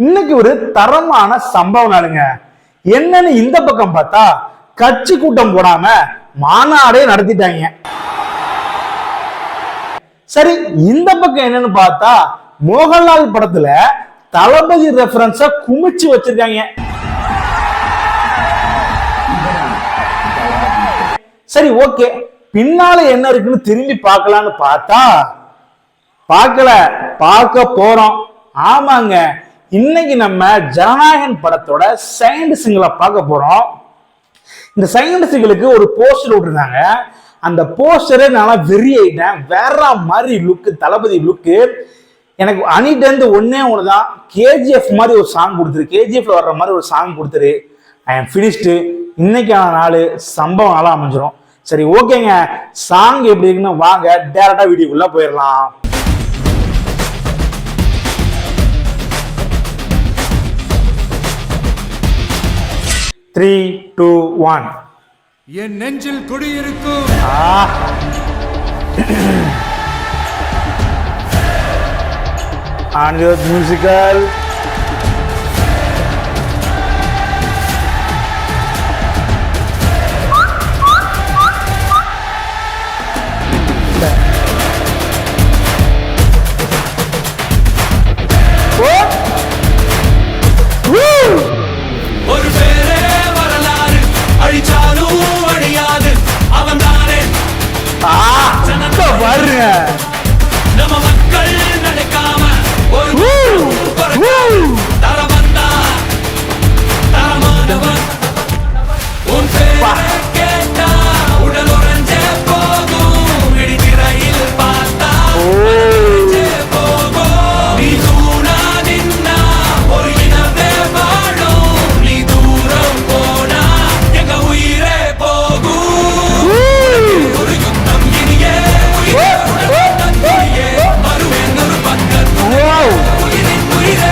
இன்னைக்கு ஒரு தரமான சம்பவம் நாளுங்க. என்னன்னு இந்த பக்கம் பார்த்தா கட்சி கூட்டம் போடாம மாநாடே நடத்திட்டாங்க. சரி, இந்த பக்கம் என்னன்னு பார்த்தா மோகன்லால் படத்துல தளபதி ரெஃபரன்ஸ குமிச்சு வச்சிருக்காங்க. சரி, ஓகே, பின்னால என்ன இருக்குன்னு திரும்பி பார்க்கலான்னு பார்த்தா பார்க்க போறோம். ஆமாங்க, இன்னைக்கு நம்ம ஜனநாயகன் படத்தோட செகண்ட் சிங்கிளை பார்க்க போறோம். இந்த செகண்ட் சிங்கிளுக்கு ஒரு போஸ்டர் விட்டுருந்தாங்க. அந்த போஸ்டரே நான் வெறி ஆயிட்டேன். வேற மாதிரி லுக்கு, தளபதி லுக்கு. எனக்கு அனிட்டேந்து ஒண்ணுதான், கேஜிஎஃப் மாதிரி ஒரு சாங் கொடுத்துரு, கேஜிஎஃப்ல வர்ற மாதிரி ஒரு சாங் கொடுத்துரு. I am finished. இன்னைக்கான நாள் சம்பவம் நல்லா அமைஞ்சிரும். சரி, ஓகேங்க, சாங் எப்படி இருக்குன்னு வாங்க டேரக்டா வீடியோக்குள்ள போயிடலாம். Three, two, one. என் நெஞ்சில் குடியிருக்கும் அனிருத் மியூசிக்கல். ஒரு பேரே வரலாறு, அழிச்சாலும் அழியாது அவன் தானே. பாருங்க, நம்ம மக்கள் நினைக்காம ஒரு தரவந்தா தரமானவன். உன் பேரை கேட்டா உடல் உறைஞ்சே போகும், இடிதிரையில் பார்த்தா போகும். நீ தூணா நின்னா ஒரு இனவே வாழும், நீ தூரம் போனா எங்க உயிரே போகும். ஒரு யுத்தம் இனியே வருவேன் ஒரு பக்கத்து உயிரின் உயிரே.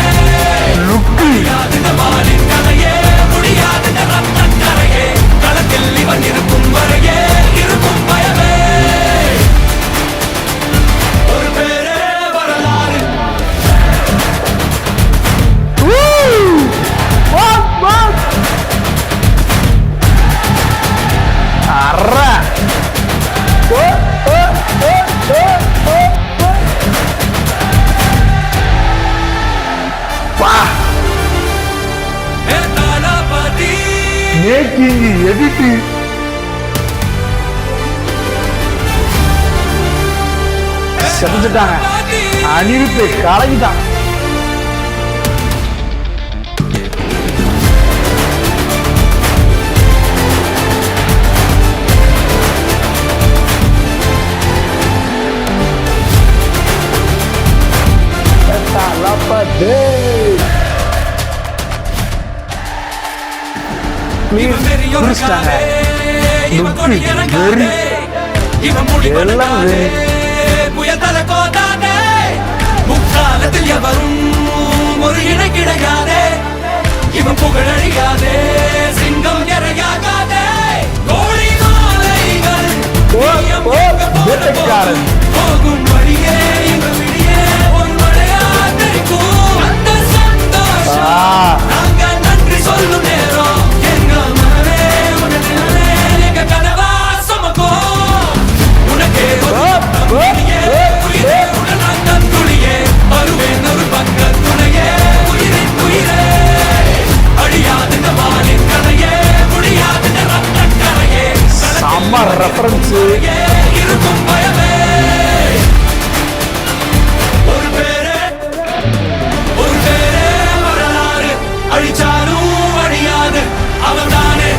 முடியாது மாலின் கதையே, முடியாது ரத்த கரையே, களத்தில் இவன் இருக்கும் வரையே இருக்கும் பயமே. ஒரு பேரே வரலாறு. மேக்கிங், எடிட்டிங், செஞ்சுட்டாங்க. அனிருத் கலகிட்டான். முக்காலத்தில் எவரும் ஒரு இணை கிடையாதே, இவன் புகழழியாதே, சிங்கம் இறையாகாதே. கோழி மாலைகள் போகும் வழியே இவன் விடியே ஒரு மழையா தெரிக்கும். அந்த சந்தோஷம் நாங்க நன்றி சொல்லும் நேரம், எங்க மனமே உடனே எங்க கனவா சமக்கும். உனக்கே உயிரே உடன் அந்த துளியே, வருவேன் ஒரு பக்க துணையே, உயிரின் உயிரே. அழியாது வாலின் கதையே, முடியாது ரத்த கரையே, சம்மர் ரெஃபரன்ஸ் இருக்கும் பயமே. ஒரு பேரே வரலாறு, அழிச்சாலும் அழியாது அவன் தானே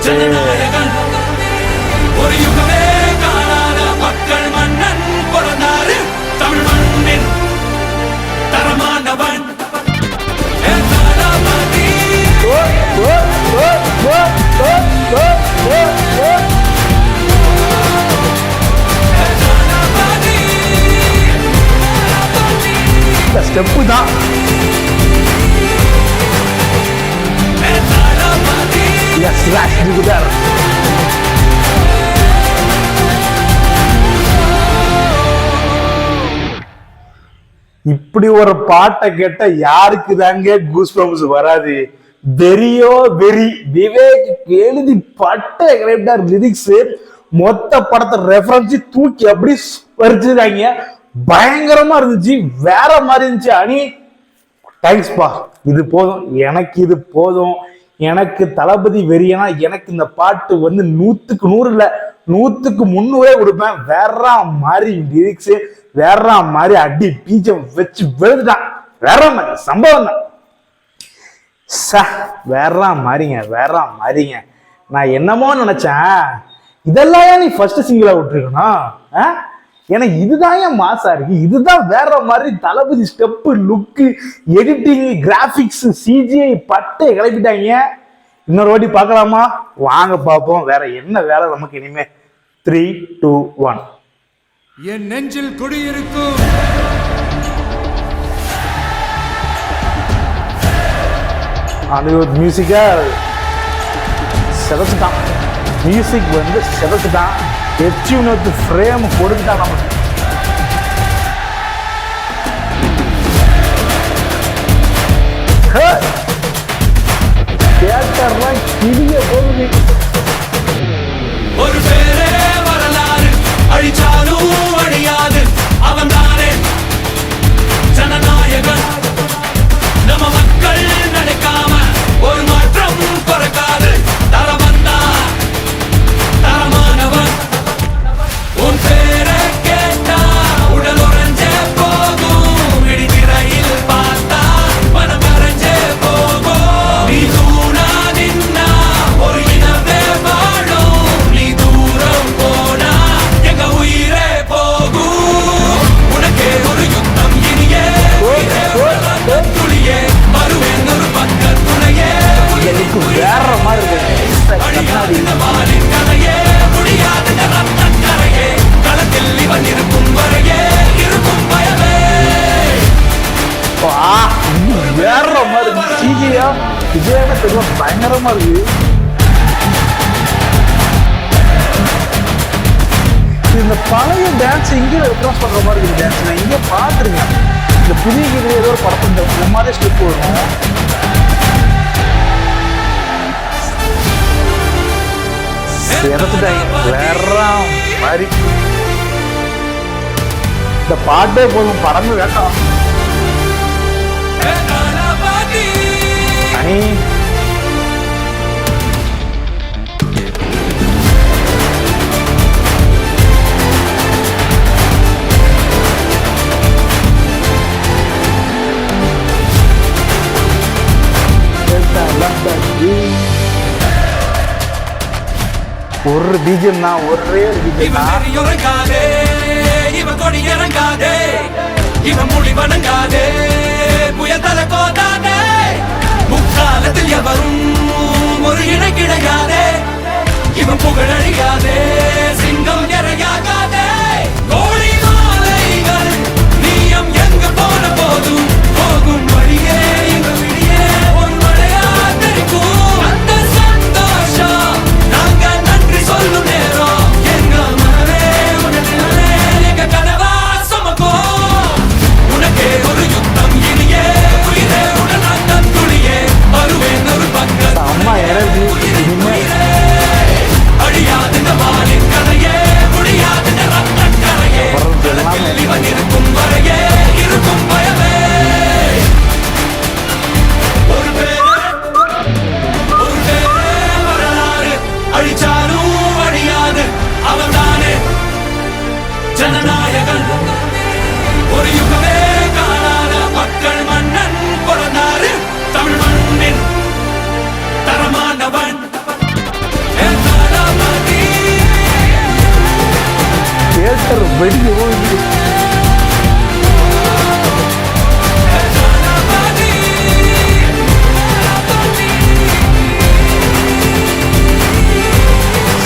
ஜனநாயகன். ஒரு யுகமே காணாத மக்கள் மன்னன் பிறந்தாரு, தமிழ் மண்ணின் தரமானவன். ஸ்டெப்பு தான். Yes, that's good. இப்படி ஒரு பாட்டை கேட்ட யாருக்கு தாங்க கூஸ் பம்ப்ஸ் வராது? வெறியோ வெறி. விவேக் எழுதி பட்ட லிரிக்ஸ் மொத்த படத்தை ரெஃபரன்ஸ் தூக்கி அப்படி வரிச்சிருக்காங்க. பயங்கரமா இருந்துச்சு, வேற மாதிரி இருந்துச்சு. அணி தேங்க்ஸ் பா, இது போதும் எனக்கு, இது போதும் எனக்கு. தளபதி வெறியனா எனக்கு இந்த பாட்டு வந்து 100க்கு 100 இல்ல 100க்கு 300 கொடுப்பேன். வேற மாதிரி லிரிக்ஸ், வேற மாதிரி அடி பீஜம் வச்சு விழுதுட்டான். வேற மாதிரி சம்பவம் தான். வேற மாதிரிங்க, வேற மாதிரிங்க. நான் என்னமோ நினைச்சேன், இதெல்லாம் நீ ஃபர்ஸ்ட் சிங்கிளா விட்டுருக்கணும். ஏன்னா இதுதான் ஏன் மாசா இருக்கு, இதுதான் வேற மாதிரி. தளபதி ஸ்டெப்பு, லுக்கு, எடிட்டிங், கிராபிக்ஸ், சிஜிஐ பட்டை கிளப்பிட்டாங்க. இன்னொரு வாட்டி பார்க்கலாமா? வாங்க பார்ப்போம் வேற என்ன வேலை நமக்கு இனிமே. 3, 2, 1. என் நெஞ்சில் குடியிருக்கும் அனிருத் மியூசிக்கா செதச்சுட்டான். மியூசிக் வந்து செதச்சுட்டான். எச்யூனத்து ஃப்ரேம் கொடுத்துட்டான் நமக்கு. தியேட்டர்லாம் கிளிய போகுது. ஒரு பேரே வரலாறு, அழிச்சாலும் அழியாது அவன் தானே ஜனநாயகன். நம்ம மக்கள் நினைக்காம ஒரு மாற்றம் பிறக்காது. தரவந்தா தரமானவன். உன் பேரை கேட்டா உடல் உறைஞ்சே போகும். இடிதிரையில் பார்த்தா மனம் மறைஞ்சே போகும். நீ தூணா நின்னா ஒரு இனமே வாழும். நீ தூரம் போனா எங்க உயிரே போகும். உனக்கே ஒரு யுத்தம் இனியே துளியே வருவேன் ஒரு பக்க துணையே. எனக்கு வேற மாதிரி இருக்கு. வாலின் கதையே முடியாத ரத்த கரையே. களத்தில் இவன் இருக்கும் வரையே இருக்கும் பயமே. வேற மாதிரி இருக்கு. சிஜியா விஜயான தெரியும், பயங்கரமா இருக்கு. இந்த பழைய டான்ஸ் இங்கே ரெஃபரன்ஸ் பண்ற மாதிரி இருக்கு. டான்ஸ் நான் இங்கே பார்த்துருக்கேன். இந்த புதிய கீதை ஏதோ ஒரு படத்துல இந்த மாதிரி ஸ்டெப் வரும். வேற மாதிரி இந்த பாட்டே போதும், படமே வேண்டாம். அணி ஒரு பீஜம் தான், ஒரே ஒரு பீஜம் தான். இறங்காதே இவன் கொடி, இறங்காதே இவன் மொழி வணங்காதே. புயல் தலை கோதாதே முக்காலத்தில் எவரும் ஒரு இணை கிடையாதே. இவன் புகழழியாதே சிங்கம் இறையாகாதே. கோழி மாலைகள் நீயம் எங்க போன போதும் போகும் வழியே எங்க விழியே ஒரு மழையா தெரிக்கும். அந்த சந்தோஷம் நாங்க நன்றி சொல்லும் நேரம். எங்க மனமே உடனே எங்க கனவா சுமக்கும். உனக்கே ஒரு யுத்தம் இனியே உயிரே உடன் அந்த துளியே வருவேன் ஒரு பக்கம். அம்மா இறந்து இனிமே அழியாது வாலின் கதையே முடியாது ரத்த கரையே. களத்தில் இவன் இருக்கும் வரையே இருக்கும் பயமே. ஒரு பேரே வரலாறு, அழிச்சாலும் அழியாது அவன் தானே ஜனநாயகன். ஒரு யுகமே காணாத மக்கள் மன்னன் பிறந்தாரு. தமிழ் மண்ணின் தரமானவன். தியேட்டர் வெடிக்க போகுது.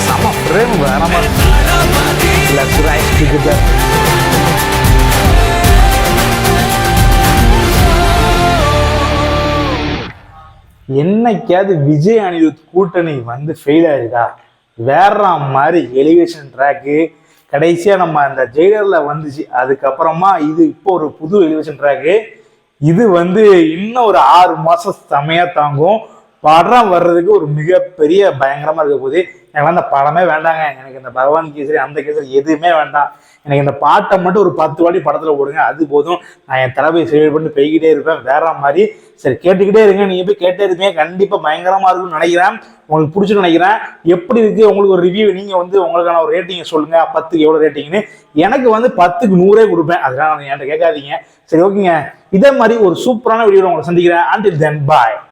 சம ஃப்ரேம் வேற மாதிரி. என்னைக்காவது விஜய் அனிருத் கூட்டணி வந்து ஃபெயில் ஆயிருக்கா? வேற மாதிரி எலிவேஷன் ட்ராக்கு, கடைசியா நம்ம அந்த ஜெயிலர்ல வந்துச்சு. அதுக்கப்புறமா இது இப்போ ஒரு புது எலிவேஷன் ட்ராக்கு. இது வந்து இன்னும் ஒரு 6 மாசம் செமையா தாங்கும். படம் வர்றதுக்கு ஒரு மிகப்பெரிய பயங்கரமா இருக்க போகுது. எனக்கு அந்த படமே வேண்டாங்க. எனக்கு இந்த பகவான் கேசரி அந்த கேசரி எதுவுமே வேண்டாம். எனக்கு இந்த பாட்டை மட்டும் ஒரு 10 வாட்டி படத்துல போடுங்க, அது போதும். நான் என் தலைமையை சேவ் பண்ணி போய்கிட்டே இருப்பேன் வேற மாதிரி. சரி, கேட்டுக்கிட்டே இருங்க. நீங்க போய் கேட்டே இருப்பீங்க, கண்டிப்பா பயங்கரமா இருக்கும்னு நினைக்கிறேன். உங்களுக்கு பிடிச்சுன்னு நினைக்கிறேன். எப்படி இருக்கு உங்களுக்கு ஒரு ரிவ்யூ, நீங்க வந்து உங்களுக்கான ஒரு ரேட்டிங் சொல்லுங்க. 10க்கு எவ்வளவு ரேட்டிங்னு. எனக்கு வந்து 10க்கு 100 கொடுப்பேன். அதெல்லாம் என்கிட்ட கேட்காதீங்க. சரி, ஓகேங்க. இதே மாதிரி ஒரு சூப்பரான வீடியோ உங்களை சந்திக்கிறேன். until then bye.